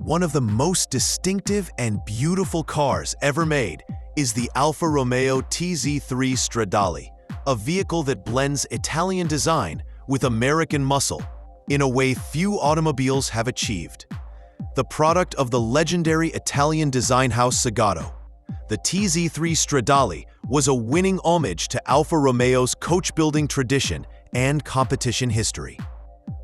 One of the most distinctive and beautiful cars ever made is the Alfa Romeo TZ3 Stradale, a vehicle that blends Italian design with American muscle in a way few automobiles have achieved. The product of the legendary Italian design house Zagato, the TZ3 Stradale was a winning homage to Alfa Romeo's coach-building tradition and competition history.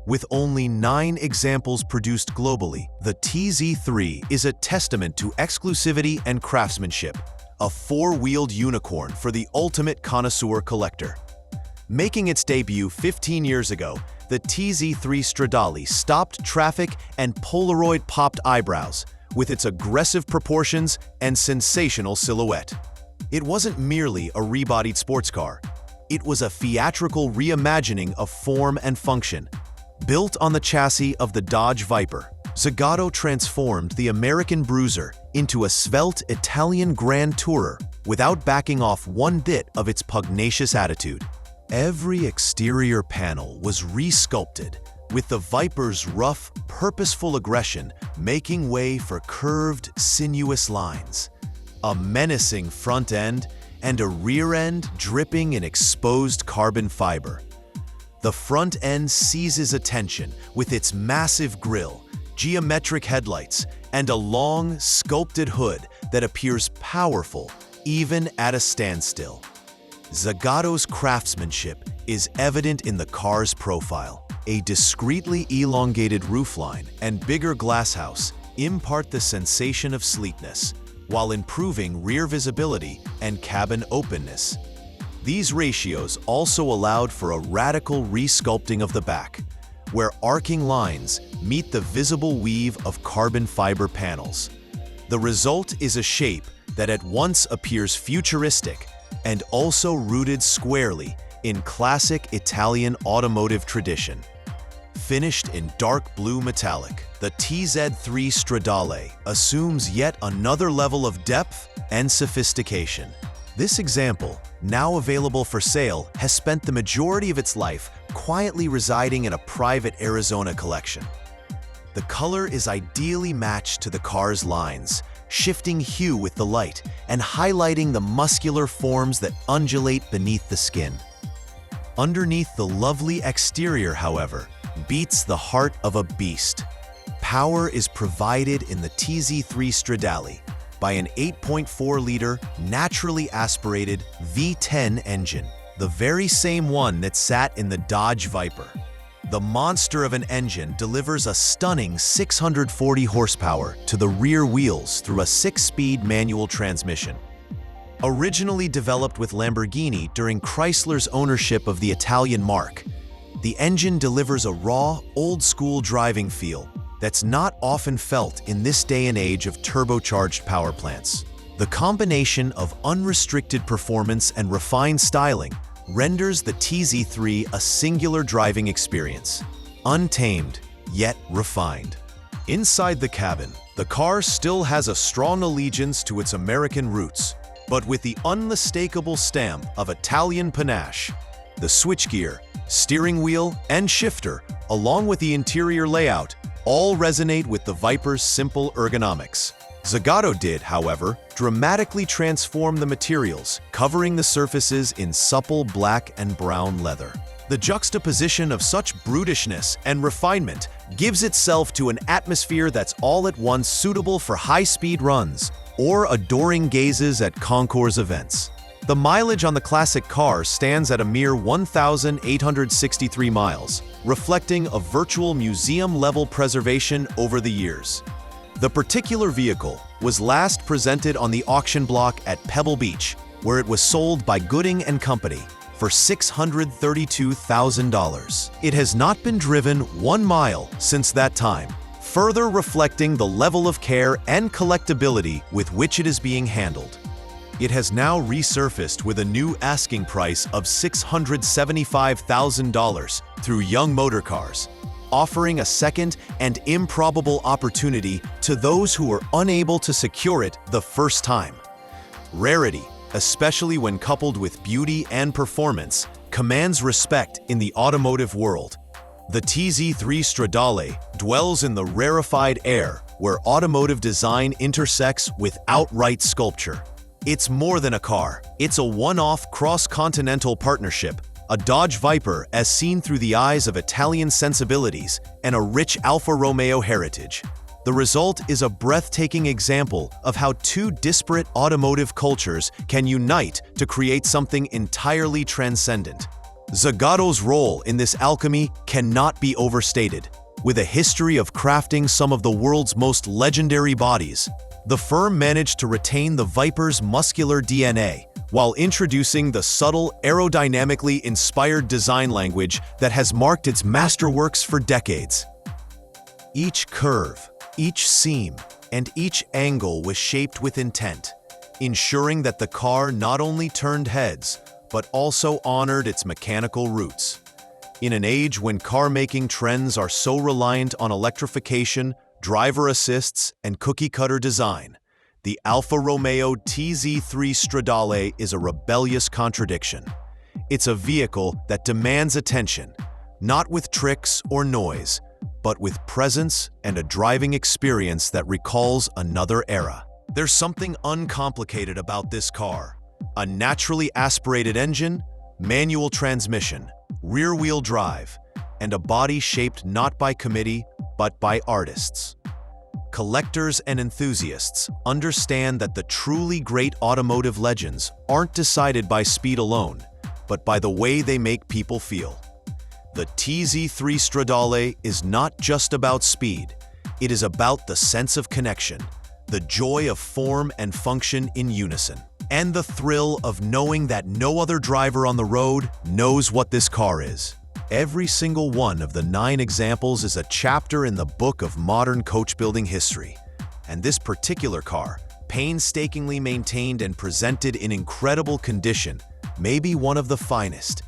With only 9 examples produced globally, the TZ3 is a testament to exclusivity and craftsmanship, a 4-wheeled unicorn for the ultimate connoisseur collector. Making its debut 15 years ago, the TZ3 Stradale stopped traffic and Polaroid-popped eyebrows with its aggressive proportions and sensational silhouette. It wasn't merely a rebodied sports car. It was a theatrical reimagining of form and function. Built on the chassis of the Dodge Viper, Zagato transformed the American Bruiser into a svelte Italian Grand Tourer without backing off one bit of its pugnacious attitude. Every exterior panel was re-sculpted, with the Viper's rough, purposeful aggression making way for curved, sinuous lines, a menacing front end, and a rear end dripping in exposed carbon fiber. The front end seizes attention with its massive grille, geometric headlights, and a long, sculpted hood that appears powerful even at a standstill. Zagato's craftsmanship is evident in the car's profile. A discreetly elongated roofline and bigger glasshouse impart the sensation of sleekness, while improving rear visibility and cabin openness. These ratios also allowed for a radical re-sculpting of the back, where arcing lines meet the visible weave of carbon fiber panels. The result is a shape that at once appears futuristic and also rooted squarely in classic Italian automotive tradition. Finished in dark blue metallic, the TZ3 Stradale assumes yet another level of depth and sophistication. This example, now available for sale, has spent the majority of its life quietly residing in a private Arizona collection. The color is ideally matched to the car's lines, shifting hue with the light and highlighting the muscular forms that undulate beneath the skin. Underneath the lovely exterior, however, beats the heart of a beast. Power is provided in the TZ3 Stradale by an 8.4-liter, naturally aspirated V10 engine, the very same one that sat in the Dodge Viper. The monster of an engine delivers a stunning 640 horsepower to the rear wheels through a 6-speed manual transmission. Originally developed with Lamborghini during Chrysler's ownership of the Italian marque, the engine delivers a raw, old-school driving feel that's not often felt in this day and age of turbocharged power plants. The combination of unrestricted performance and refined styling renders the TZ3 a singular driving experience, untamed yet refined. Inside the cabin, the car still has a strong allegiance to its American roots, but with the unmistakable stamp of Italian panache. The switchgear, steering wheel, and shifter, along with the interior layout, all resonate with the Viper's simple ergonomics. Zagato did, however, dramatically transform the materials, covering the surfaces in supple black and brown leather. The juxtaposition of such brutishness and refinement gives itself to an atmosphere that's all at once suitable for high-speed runs or adoring gazes at concours events. The mileage on the classic car stands at a mere 1,863 miles, reflecting a virtual museum-level preservation over the years. The particular vehicle was last presented on the auction block at Pebble Beach, where it was sold by Gooding & Company for $632,000. It has not been driven 1 mile since that time, further reflecting the level of care and collectability with which it is being handled. It has now resurfaced with a new asking price of $675,000 through Young Motor Cars, offering a second and improbable opportunity to those who were unable to secure it the first time. Rarity, especially when coupled with beauty and performance, commands respect in the automotive world. The TZ3 Stradale dwells in the rarefied air where automotive design intersects with outright sculpture. It's more than a car. It's a one-off cross-continental partnership, a Dodge Viper as seen through the eyes of Italian sensibilities and a rich Alfa Romeo heritage. The result is a breathtaking example of how two disparate automotive cultures can unite to create something entirely transcendent. Zagato's role in this alchemy cannot be overstated. With a history of crafting some of the world's most legendary bodies, the firm managed to retain the Viper's muscular DNA while introducing the subtle, aerodynamically inspired design language that has marked its masterworks for decades. Each curve, each seam, and each angle was shaped with intent, ensuring that the car not only turned heads, but also honored its mechanical roots. In an age when car-making trends are so reliant on electrification, driver assists, and cookie-cutter design, the Alfa Romeo TZ3 Stradale is a rebellious contradiction. It's a vehicle that demands attention, not with tricks or noise, but with presence and a driving experience that recalls another era. There's something uncomplicated about this car. A naturally aspirated engine, manual transmission, rear-wheel drive, and a body shaped not by committee, but by artists. Collectors and enthusiasts understand that the truly great automotive legends aren't decided by speed alone, but by the way they make people feel. The TZ3 Stradale is not just about speed, it is about the sense of connection, the joy of form and function in unison, and the thrill of knowing that no other driver on the road knows what this car is. Every single one of the 9 examples is a chapter in the book of modern coach-building history, and this particular car, painstakingly maintained and presented in incredible condition, may be one of the finest.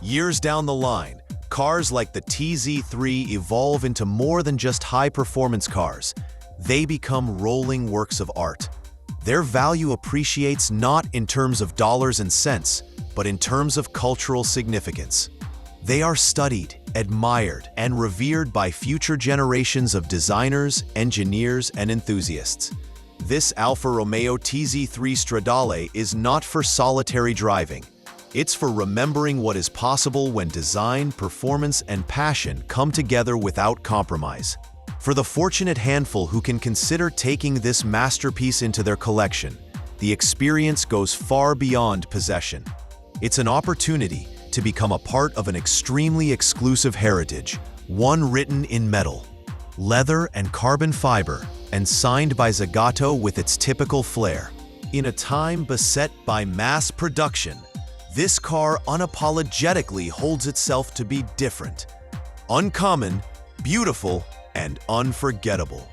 Years down the line, cars like the TZ3 evolve into more than just high-performance cars. They become rolling works of art. Their value appreciates not in terms of dollars and cents, but in terms of cultural significance. They are studied, admired, and revered by future generations of designers, engineers, and enthusiasts. This Alfa Romeo TZ3 Stradale is not for solitary driving. It's for remembering what is possible when design, performance, and passion come together without compromise. For the fortunate handful who can consider taking this masterpiece into their collection, the experience goes far beyond possession. It's an opportunity to become a part of an extremely exclusive heritage, one written in metal, leather, and carbon fiber, and signed by Zagato with its typical flair. In a time beset by mass production, this car unapologetically holds itself to be different, uncommon, beautiful, and unforgettable.